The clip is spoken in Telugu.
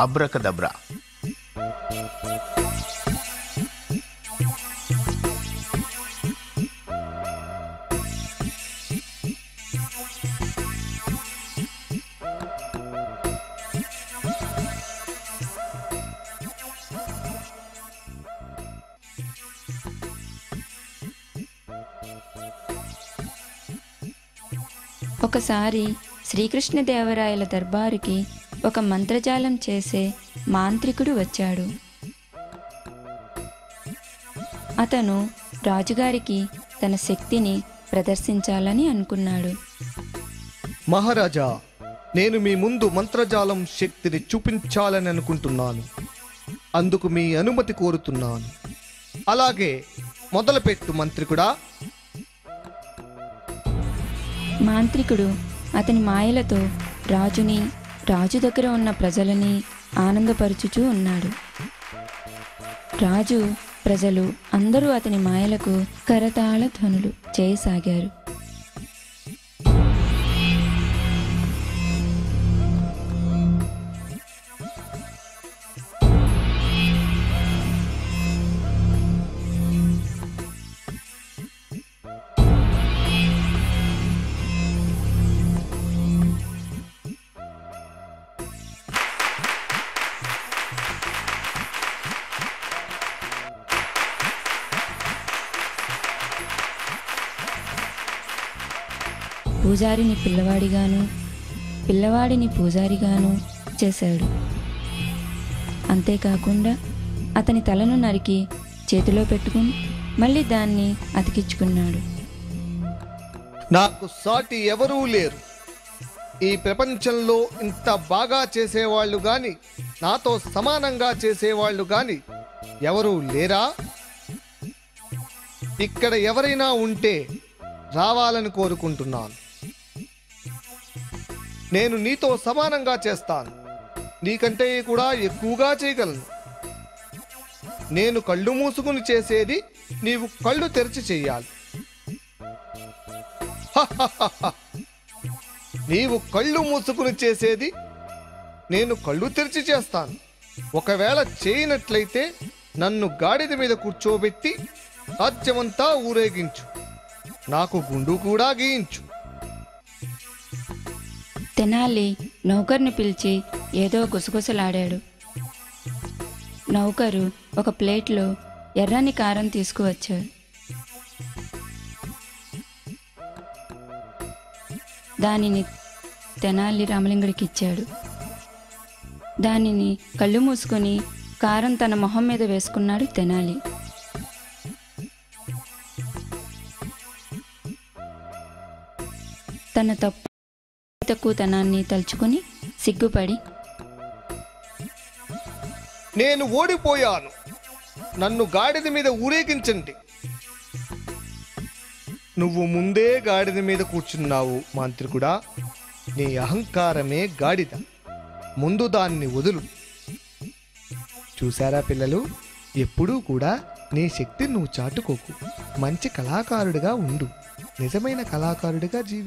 అబ్రకదబ్రా. ఒకసారి శ్రీకృష్ణదేవరాయల దర్బారుకి ఒక మంత్రజాలం చేసే మాంత్రికుడు వచ్చాడు. అతను రాజుగారికి తన శక్తిని ప్రదర్శించాలని అనుకున్నాడు. మహారాజా, నేను మీ ముందు మంత్రజాలం శక్తిని చూపించాలని అనుకుంటున్నాను. అందుకు మీ అనుమతి కోరుతున్నాను. అలాగే మొదలుపెట్టు మంత్రికుడా. మాంత్రికుడు అతని మాయలతో రాజుని, రాజు దగ్గర ఉన్న ప్రజలని ఆనందపరుచుచూ ఉన్నాడు. రాజు, ప్రజలు అందరూ అతని మాయలకు కరతాళ ధ్వనులు చేయసాగారు. పూజారిని పిల్లవాడిగాను, పిల్లవాడిని పూజారిగాను చేశాడు. అంతేకాకుండా అతని తలను నరికి చేతిలో పెట్టుకుని మళ్ళీ దాన్ని అతికించుకున్నాడు. నాకు సాటి ఎవరూ లేరు. ఈ ప్రపంచంలో ఇంత బాగా చేసేవాళ్ళు గాని, నాతో సమానంగా చేసేవాళ్ళు గాని ఎవరూ లేరా? ఇక్కడ ఎవరైనా ఉంటే రావాలని కోరుకుంటున్నాను. నేను నీతో సమానంగా చేస్తాను. నీకంటే కూడా ఎక్కువగా చేయగలను. నేను కళ్ళు మూసుకుని చేసేది నీవు కళ్ళు తెరిచి చెయ్యాలి. నీవు కళ్ళు మూసుకుని చేసేది నేను కళ్ళు తెరిచి చేస్తాను. ఒకవేళ చేయనట్లయితే నన్ను గాడిద మీద కూర్చోబెట్టి రాజ్యమంతా ఊరేగించు. నాకు గుండు కూడా గీయించు. తెనాలి నౌకర్ని పిలిచి ఏదో గుసగుసలాడాడు. నౌకరు ఒక ప్లేట్లో ఎర్రని కారం తీసుకువచ్చాడు. దానిని తెనాలి రామలింగుడికి ఇచ్చాడు. దానిని కళ్ళు మూసుకొని కారం తన మొహం మీద వేసుకున్నాడు తెనాలి. తన తక్కువతనాన్ని తలుచుకుని సిగ్గుపడి, నేను ఓడిపోయాను, నన్ను గాడిద మీద ఊరేగించండి. నువ్వు ముందే గాడిద మీద కూర్చున్నావు మాంత్రికుడా. నీ అహంకారమే గాడిద. ముందు దాన్ని వదులు. చూసారా పిల్లలు, ఎప్పుడూ కూడా నీ శక్తిని నువ్వు చాటుకోకు. మంచి కళాకారుడిగా ఉండు. నిజమైన కళాకారుడిగా జీవి.